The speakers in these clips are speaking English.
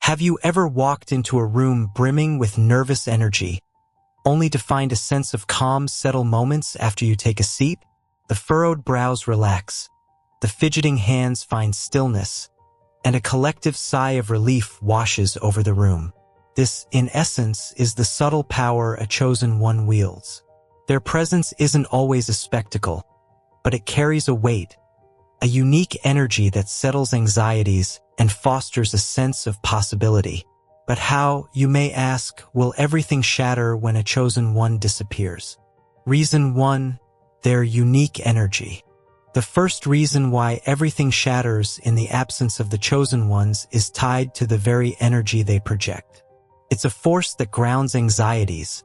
Have you ever walked into a room brimming with nervous energy, only to find a sense of calm settle moments after you take a seat? The furrowed brows relax, the fidgeting hands find stillness, and a collective sigh of relief washes over the room. This, in essence, is the subtle power a chosen one wields. Their presence isn't always a spectacle, but it carries a weight, a unique energy that settles anxieties and fosters a sense of possibility. But how, you may ask, will everything shatter when a chosen one disappears? Reason 1, their unique energy. The first reason why everything shatters in the absence of the chosen ones is tied to the very energy they project. It's a force that grounds anxieties,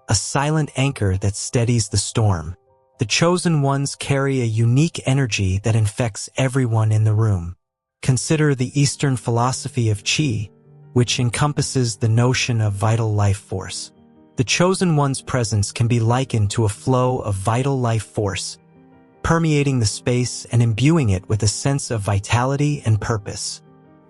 a silent anchor that steadies the storm. The chosen ones carry a unique energy that infects everyone in the room. Consider the Eastern philosophy of Qi, which encompasses the notion of vital life force. The chosen one's presence can be likened to a flow of vital life force, permeating the space and imbuing it with a sense of vitality and purpose.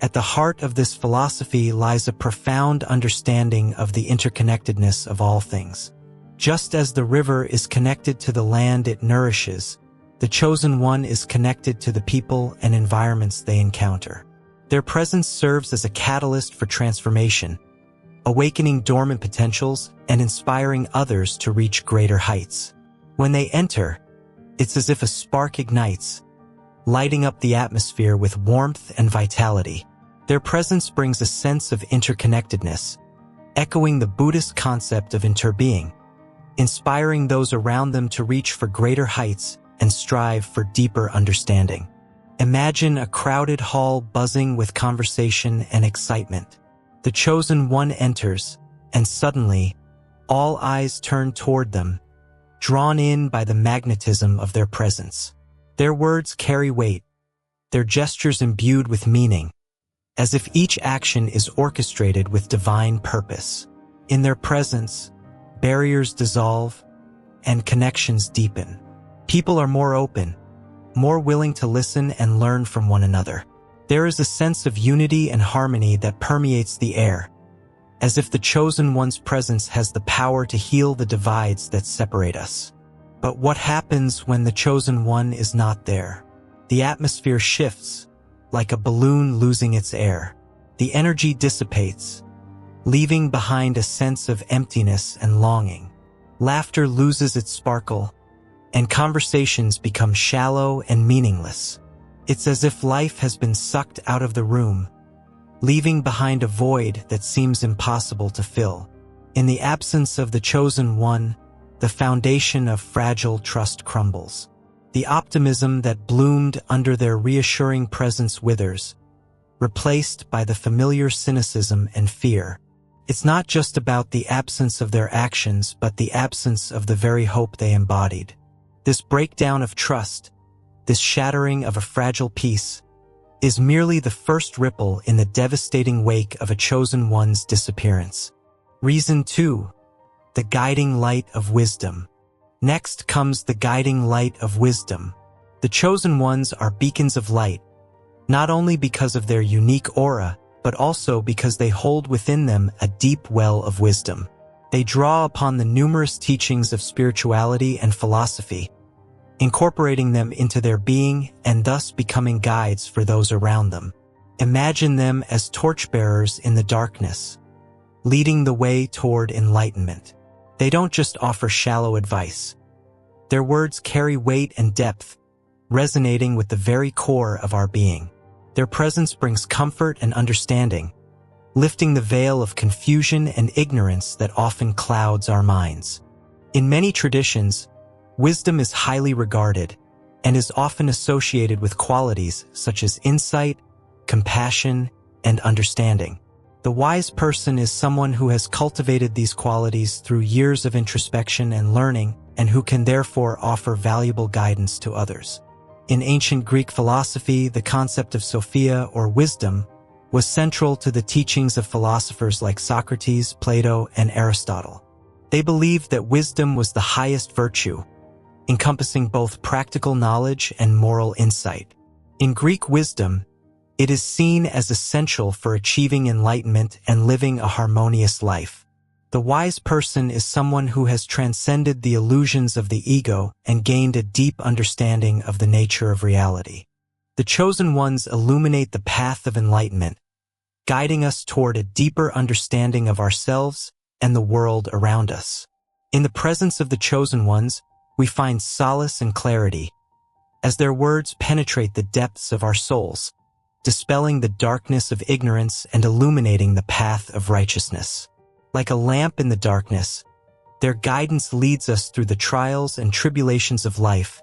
At the heart of this philosophy lies a profound understanding of the interconnectedness of all things. Just as the river is connected to the land it nourishes, the chosen one is connected to the people and environments they encounter. Their presence serves as a catalyst for transformation, awakening dormant potentials and inspiring others to reach greater heights. When they enter, it's as if a spark ignites, lighting up the atmosphere with warmth and vitality. Their presence brings a sense of interconnectedness, echoing the Buddhist concept of interbeing, inspiring those around them to reach for greater heights and strive for deeper understanding. Imagine a crowded hall buzzing with conversation and excitement. The chosen one enters, and suddenly, all eyes turn toward them, drawn in by the magnetism of their presence. Their words carry weight, their gestures imbued with meaning, as if each action is orchestrated with divine purpose. In their presence, barriers dissolve and connections deepen. People are more open, more willing to listen and learn from one another. There is a sense of unity and harmony that permeates the air, as if the chosen one's presence has the power to heal the divides that separate us. But what happens when the chosen one is not there? The atmosphere shifts, like a balloon losing its air. The energy dissipates, leaving behind a sense of emptiness and longing. Laughter loses its sparkle, and conversations become shallow and meaningless. It's as if life has been sucked out of the room, leaving behind a void that seems impossible to fill. In the absence of the chosen one, the foundation of fragile trust crumbles. The optimism that bloomed under their reassuring presence withers, replaced by the familiar cynicism and fear. It's not just about the absence of their actions, but the absence of the very hope they embodied. This breakdown of trust, this shattering of a fragile peace, is merely the first ripple in the devastating wake of a chosen one's disappearance. Reason 2, the guiding light of wisdom. Next comes the guiding light of wisdom. The chosen ones are beacons of light, not only because of their unique aura, but also because they hold within them a deep well of wisdom. They draw upon the numerous teachings of spirituality and philosophy, incorporating them into their being and thus becoming guides for those around them. Imagine them as torchbearers in the darkness, leading the way toward enlightenment. They don't just offer shallow advice. Their words carry weight and depth, resonating with the very core of our being. Their presence brings comfort and understanding, lifting the veil of confusion and ignorance that often clouds our minds. In many traditions, wisdom is highly regarded and is often associated with qualities such as insight, compassion, and understanding. The wise person is someone who has cultivated these qualities through years of introspection and learning, and who can therefore offer valuable guidance to others. In ancient Greek philosophy, the concept of Sophia, or wisdom, was central to the teachings of philosophers like Socrates, Plato, and Aristotle. They believed that wisdom was the highest virtue, encompassing both practical knowledge and moral insight. In Greek wisdom, It is seen as essential for achieving enlightenment and living a harmonious life. The wise person is someone who has transcended the illusions of the ego and gained a deep understanding of the nature of reality. The chosen ones illuminate the path of enlightenment, guiding us toward a deeper understanding of ourselves and the world around us. In the presence of the chosen ones, we find solace and clarity, as their words penetrate the depths of our souls, dispelling the darkness of ignorance and illuminating the path of righteousness. Like a lamp in the darkness, their guidance leads us through the trials and tribulations of life,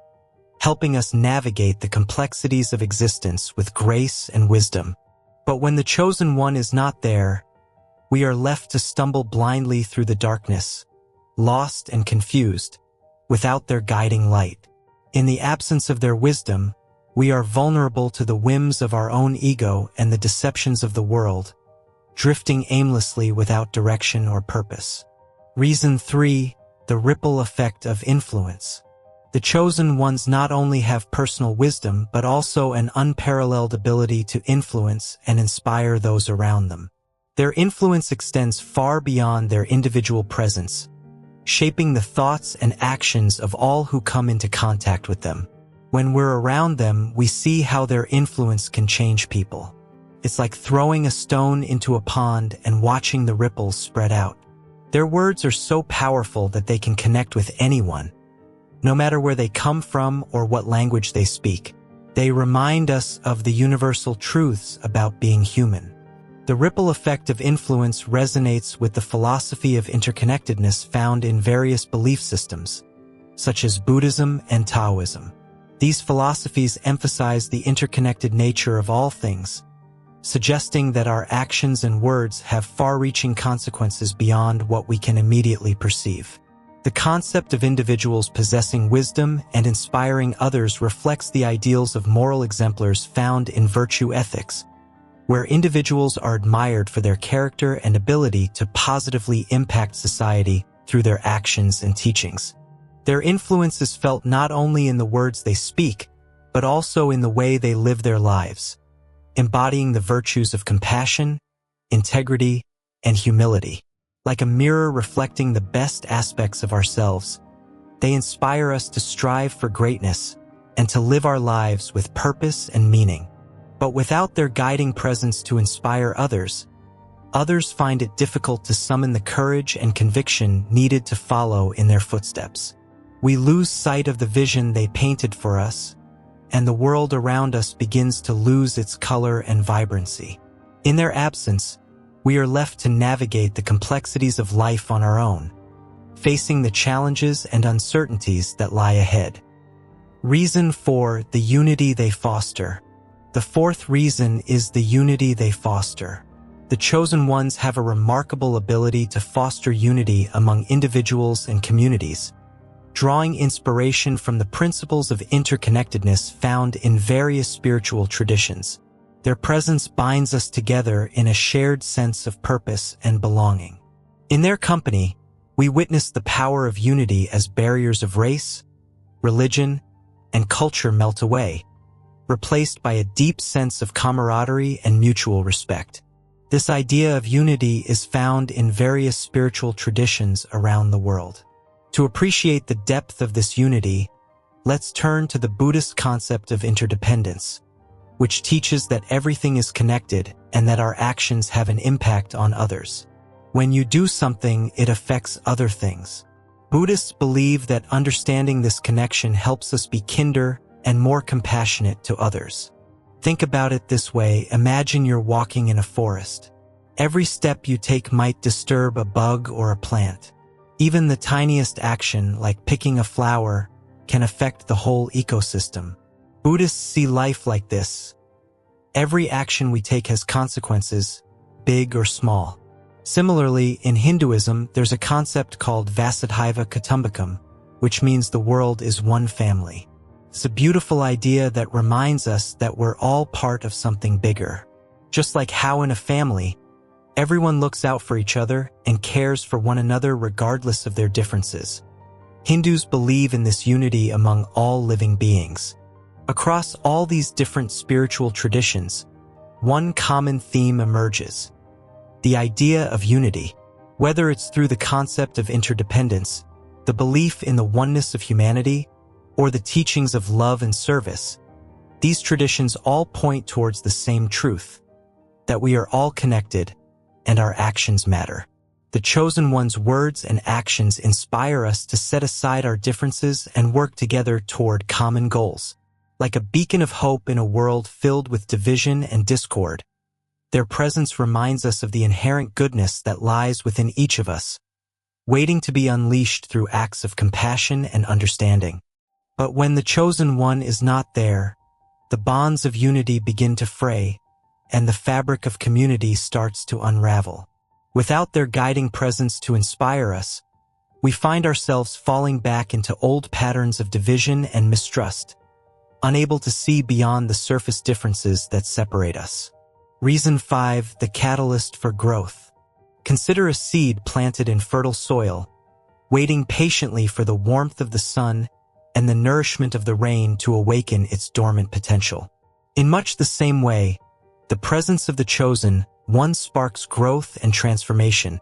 helping us navigate the complexities of existence with grace and wisdom. But when the chosen one is not there, we are left to stumble blindly through the darkness, lost and confused, without their guiding light. In the absence of their wisdom, we are vulnerable to the whims of our own ego and the deceptions of the world, drifting aimlessly without direction or purpose. Reason 3. The ripple effect of influence. The chosen ones not only have personal wisdom but also an unparalleled ability to influence and inspire those around them. Their influence extends far beyond their individual presence, shaping the thoughts and actions of all who come into contact with them. When we're around them, we see how their influence can change people. It's like throwing a stone into a pond and watching the ripples spread out. Their words are so powerful that they can connect with anyone, no matter where they come from or what language they speak. They remind us of the universal truths about being human. The ripple effect of influence resonates with the philosophy of interconnectedness found in various belief systems, such as Buddhism and Taoism. These philosophies emphasize the interconnected nature of all things, suggesting that our actions and words have far-reaching consequences beyond what we can immediately perceive. The concept of individuals possessing wisdom and inspiring others reflects the ideals of moral exemplars found in virtue ethics, where individuals are admired for their character and ability to positively impact society through their actions and teachings. Their influence is felt not only in the words they speak, but also in the way they live their lives, embodying the virtues of compassion, integrity, and humility. Like a mirror reflecting the best aspects of ourselves, they inspire us to strive for greatness and to live our lives with purpose and meaning. But without their guiding presence to inspire others find it difficult to summon the courage and conviction needed to follow in their footsteps. We lose sight of the vision they painted for us, and the world around us begins to lose its color and vibrancy. In their absence, we are left to navigate the complexities of life on our own, facing the challenges and uncertainties that lie ahead. Reason 4. The unity they foster. The fourth reason is the unity they foster. The chosen ones have a remarkable ability to foster unity among individuals and communities, drawing inspiration from the principles of interconnectedness found in various spiritual traditions. Their presence binds us together in a shared sense of purpose and belonging. In their company, we witness the power of unity as barriers of race, religion, and culture melt away, replaced by a deep sense of camaraderie and mutual respect. This idea of unity is found in various spiritual traditions around the world. To appreciate the depth of this unity, let's turn to the Buddhist concept of interdependence, which teaches that everything is connected and that our actions have an impact on others. When you do something, it affects other things. Buddhists believe that understanding this connection helps us be kinder and more compassionate to others. Think about it this way. Imagine you're walking in a forest. Every step you take might disturb a bug or a plant. Even the tiniest action, like picking a flower, can affect the whole ecosystem. Buddhists see life like this. Every action we take has consequences, big or small. Similarly, in Hinduism, there's a concept called Vasudhaiva Kutumbakam, which means the world is one family. It's a beautiful idea that reminds us that we're all part of something bigger. Just like how in a family, everyone looks out for each other and cares for one another regardless of their differences. Hindus believe in this unity among all living beings. Across all these different spiritual traditions, one common theme emerges: the idea of unity. Whether it's through the concept of interdependence, the belief in the oneness of humanity, or the teachings of love and service, these traditions all point towards the same truth: that we are all connected and our actions matter. The Chosen One's words and actions inspire us to set aside our differences and work together toward common goals. Like a beacon of hope in a world filled with division and discord, their presence reminds us of the inherent goodness that lies within each of us, waiting to be unleashed through acts of compassion and understanding. But when the Chosen One is not there, the bonds of unity begin to fray, and the fabric of community starts to unravel. Without their guiding presence to inspire us, we find ourselves falling back into old patterns of division and mistrust, unable to see beyond the surface differences that separate us. Reason 5. The catalyst for growth. Consider a seed planted in fertile soil, waiting patiently for the warmth of the sun and the nourishment of the rain to awaken its dormant potential. In much the same way, the presence of the Chosen One sparks growth and transformation,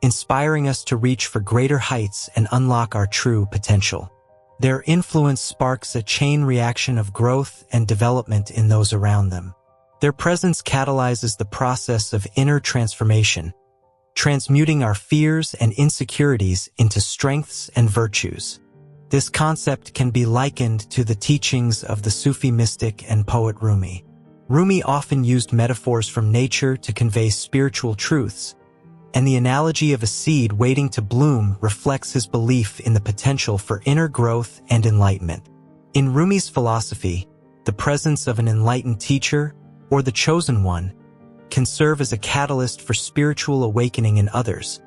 inspiring us to reach for greater heights and unlock our true potential. Their influence sparks a chain reaction of growth and development in those around them. Their presence catalyzes the process of inner transformation, transmuting our fears and insecurities into strengths and virtues. This concept can be likened to the teachings of the Sufi mystic and poet Rumi. Rumi often used metaphors from nature to convey spiritual truths, and the analogy of a seed waiting to bloom reflects his belief in the potential for inner growth and enlightenment. In Rumi's philosophy, the presence of an enlightened teacher, or the Chosen One, can serve as a catalyst for spiritual awakening in others,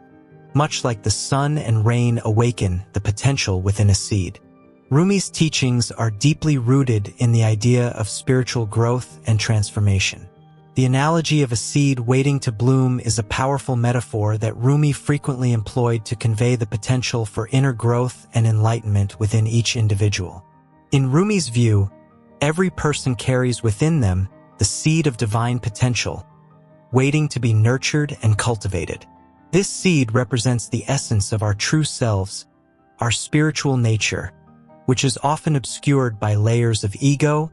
much like the sun and rain awaken the potential within a seed. Rumi's teachings are deeply rooted in the idea of spiritual growth and transformation. The analogy of a seed waiting to bloom is a powerful metaphor that Rumi frequently employed to convey the potential for inner growth and enlightenment within each individual. In Rumi's view, every person carries within them the seed of divine potential, waiting to be nurtured and cultivated. This seed represents the essence of our true selves, our spiritual nature, which is often obscured by layers of ego,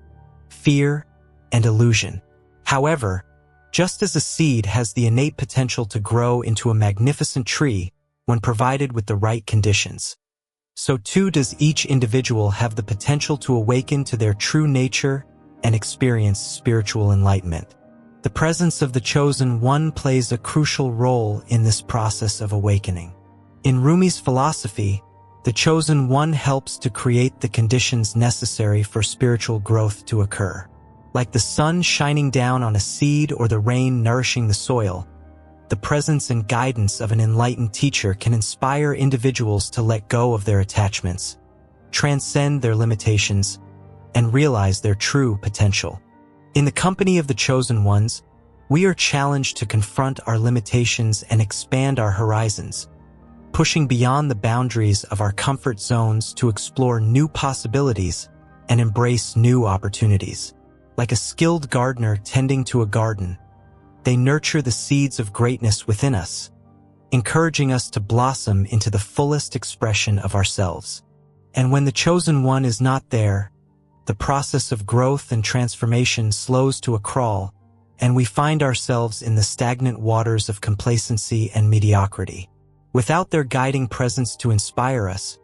fear, and illusion. However, just as a seed has the innate potential to grow into a magnificent tree when provided with the right conditions, so too does each individual have the potential to awaken to their true nature and experience spiritual enlightenment. The presence of the Chosen One plays a crucial role in this process of awakening. In Rumi's philosophy, the Chosen One helps to create the conditions necessary for spiritual growth to occur. Like the sun shining down on a seed or the rain nourishing the soil, the presence and guidance of an enlightened teacher can inspire individuals to let go of their attachments, transcend their limitations, and realize their true potential. In the company of the Chosen Ones, we are challenged to confront our limitations and expand our horizons, pushing beyond the boundaries of our comfort zones to explore new possibilities and embrace new opportunities. Like a skilled gardener tending to a garden, they nurture the seeds of greatness within us, encouraging us to blossom into the fullest expression of ourselves. And when the Chosen One is not there, the process of growth and transformation slows to a crawl, and we find ourselves in the stagnant waters of complacency and mediocrity. Without their guiding presence to inspire us,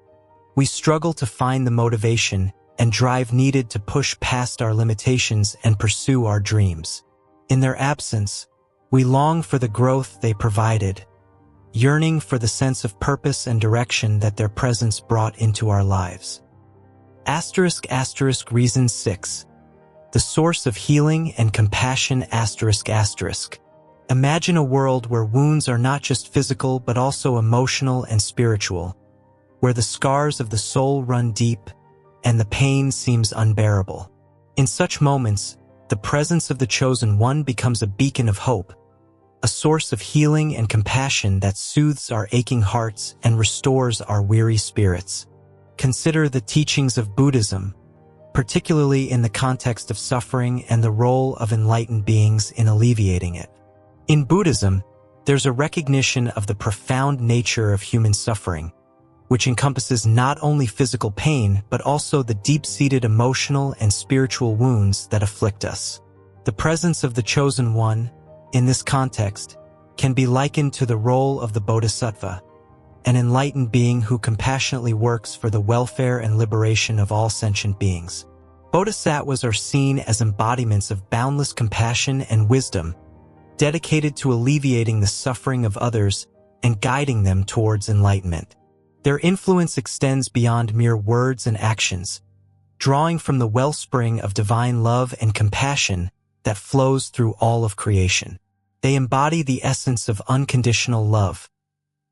we struggle to find the motivation and drive needed to push past our limitations and pursue our dreams. In their absence, we long for the growth they provided, yearning for the sense of purpose and direction that their presence brought into our lives. **** Reason 6. The source of healing and compassion ****. Imagine a world where wounds are not just physical but also emotional and spiritual, where the scars of the soul run deep and the pain seems unbearable. In such moments, the presence of the Chosen One becomes a beacon of hope, a source of healing and compassion that soothes our aching hearts and restores our weary spirits. Consider the teachings of Buddhism, particularly in the context of suffering and the role of enlightened beings in alleviating it. In Buddhism, there's a recognition of the profound nature of human suffering, which encompasses not only physical pain but also the deep-seated emotional and spiritual wounds that afflict us. The presence of the Chosen One, in this context, can be likened to the role of the Bodhisattva, an enlightened being who compassionately works for the welfare and liberation of all sentient beings. Bodhisattvas are seen as embodiments of boundless compassion and wisdom, dedicated to alleviating the suffering of others and guiding them towards enlightenment. Their influence extends beyond mere words and actions, drawing from the wellspring of divine love and compassion that flows through all of creation. They embody the essence of unconditional love,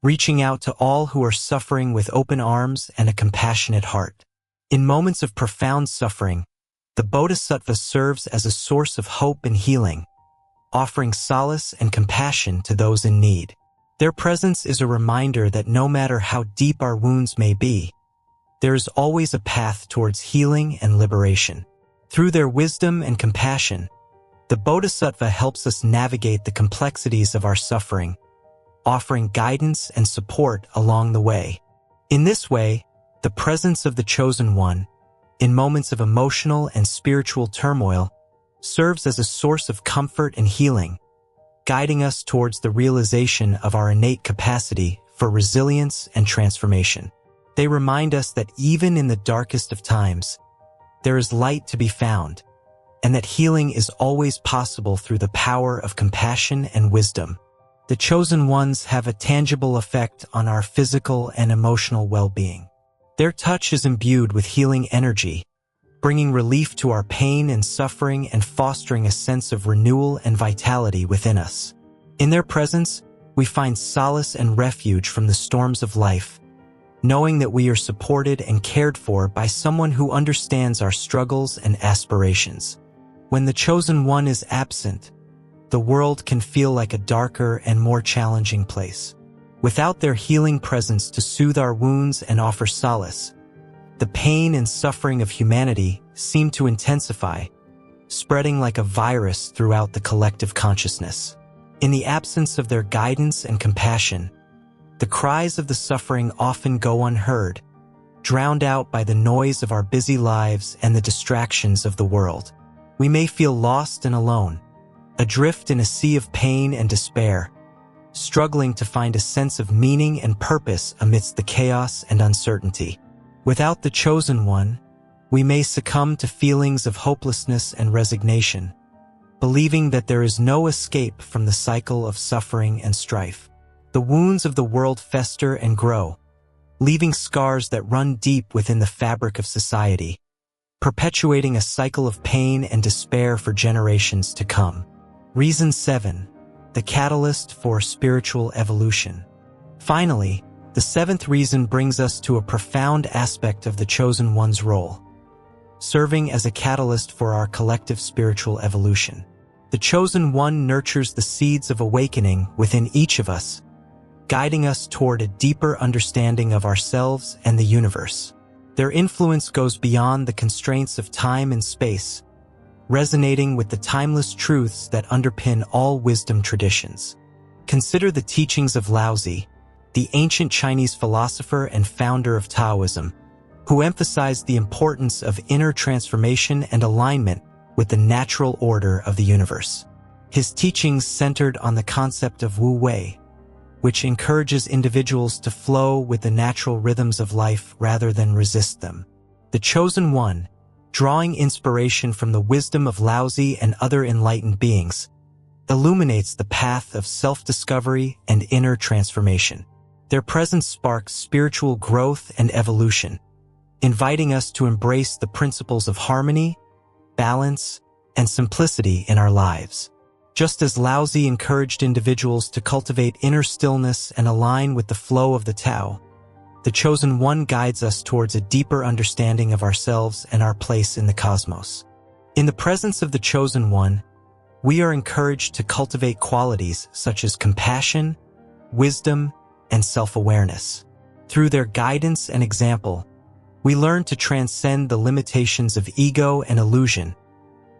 reaching out to all who are suffering with open arms and a compassionate heart. In moments of profound suffering, the Bodhisattva serves as a source of hope and healing, offering solace and compassion to those in need. Their presence is a reminder that no matter how deep our wounds may be, there is always a path towards healing and liberation. Through their wisdom and compassion, the Bodhisattva helps us navigate the complexities of our suffering, offering guidance and support along the way. In this way, the presence of the Chosen One, in moments of emotional and spiritual turmoil, serves as a source of comfort and healing, guiding us towards the realization of our innate capacity for resilience and transformation. They remind us that even in the darkest of times, there is light to be found, and that healing is always possible through the power of compassion and wisdom. The Chosen Ones have a tangible effect on our physical and emotional well-being. Their touch is imbued with healing energy, bringing relief to our pain and suffering and fostering a sense of renewal and vitality within us. In their presence, we find solace and refuge from the storms of life, knowing that we are supported and cared for by someone who understands our struggles and aspirations. When the Chosen One is absent, the world can feel like a darker and more challenging place. Without their healing presence to soothe our wounds and offer solace, the pain and suffering of humanity seem to intensify, spreading like a virus throughout the collective consciousness. In the absence of their guidance and compassion, the cries of the suffering often go unheard, drowned out by the noise of our busy lives and the distractions of the world. We may feel lost and alone, adrift in a sea of pain and despair, struggling to find a sense of meaning and purpose amidst the chaos and uncertainty. Without the Chosen One, we may succumb to feelings of hopelessness and resignation, believing that there is no escape from the cycle of suffering and strife. The wounds of the world fester and grow, leaving scars that run deep within the fabric of society, perpetuating a cycle of pain and despair for generations to come. Reason 7. The catalyst for spiritual evolution. Finally, the seventh reason brings us to a profound aspect of the Chosen One's role, serving as a catalyst for our collective spiritual evolution. The Chosen One nurtures the seeds of awakening within each of us, guiding us toward a deeper understanding of ourselves and the universe. Their influence goes beyond the constraints of time and space, resonating with the timeless truths that underpin all wisdom traditions. Consider the teachings of Laozi, the ancient Chinese philosopher and founder of Taoism, who emphasized the importance of inner transformation and alignment with the natural order of the universe. His teachings centered on the concept of Wu Wei, which encourages individuals to flow with the natural rhythms of life rather than resist them. The Chosen One, drawing inspiration from the wisdom of Laozi and other enlightened beings, illuminates the path of self-discovery and inner transformation. Their presence sparks spiritual growth and evolution, inviting us to embrace the principles of harmony, balance, and simplicity in our lives. Just as Laozi encouraged individuals to cultivate inner stillness and align with the flow of the Tao, the Chosen One guides us towards a deeper understanding of ourselves and our place in the cosmos. In the presence of the Chosen One, we are encouraged to cultivate qualities such as compassion, wisdom, and self-awareness. Through their guidance and example, We learn to transcend the limitations of ego and illusion,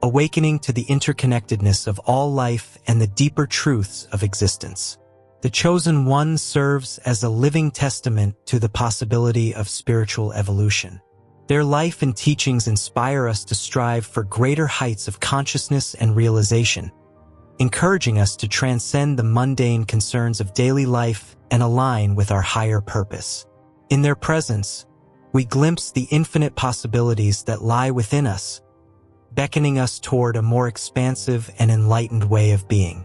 awakening to the interconnectedness of all life and the deeper truths of existence. The Chosen One serves as a living testament to the possibility of spiritual evolution. Their life and teachings inspire us to strive for greater heights of consciousness and realization, encouraging us to transcend the mundane concerns of daily life and align with our higher purpose. In their presence, we glimpse the infinite possibilities that lie within us, beckoning us toward a more expansive and enlightened way of being.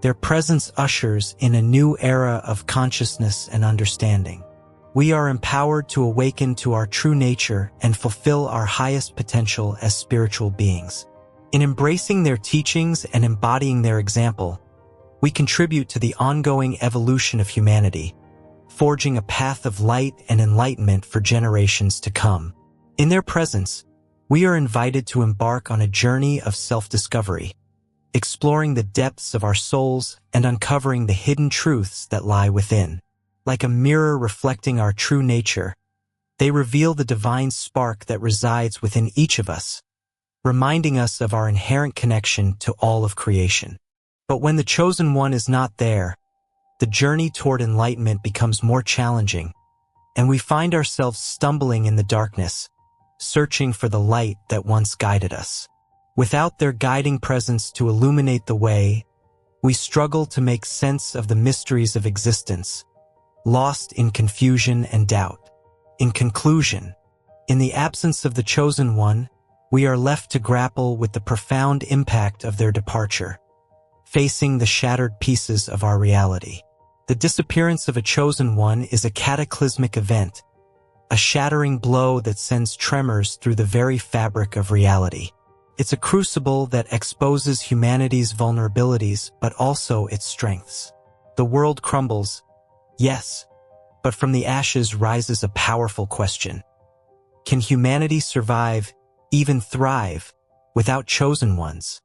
Their presence ushers in a new era of consciousness and understanding. We are empowered to awaken to our true nature and fulfill our highest potential as spiritual beings. In embracing their teachings and embodying their example, we contribute to the ongoing evolution of humanity, forging a path of light and enlightenment for generations to come. In their presence, we are invited to embark on a journey of self-discovery, exploring the depths of our souls and uncovering the hidden truths that lie within. Like a mirror reflecting our true nature, they reveal the divine spark that resides within each of us, reminding us of our inherent connection to all of creation. But when the Chosen One is not there, the journey toward enlightenment becomes more challenging, and we find ourselves stumbling in the darkness, searching for the light that once guided us. Without their guiding presence to illuminate the way, we struggle to make sense of the mysteries of existence, lost in confusion and doubt. In conclusion, in the absence of the Chosen One, we are left to grapple with the profound impact of their departure, facing the shattered pieces of our reality. The disappearance of a Chosen One is a cataclysmic event, a shattering blow that sends tremors through the very fabric of reality. It's a crucible that exposes humanity's vulnerabilities, but also its strengths. The world crumbles, yes, but from the ashes rises a powerful question. Can humanity survive, even thrive, without chosen ones?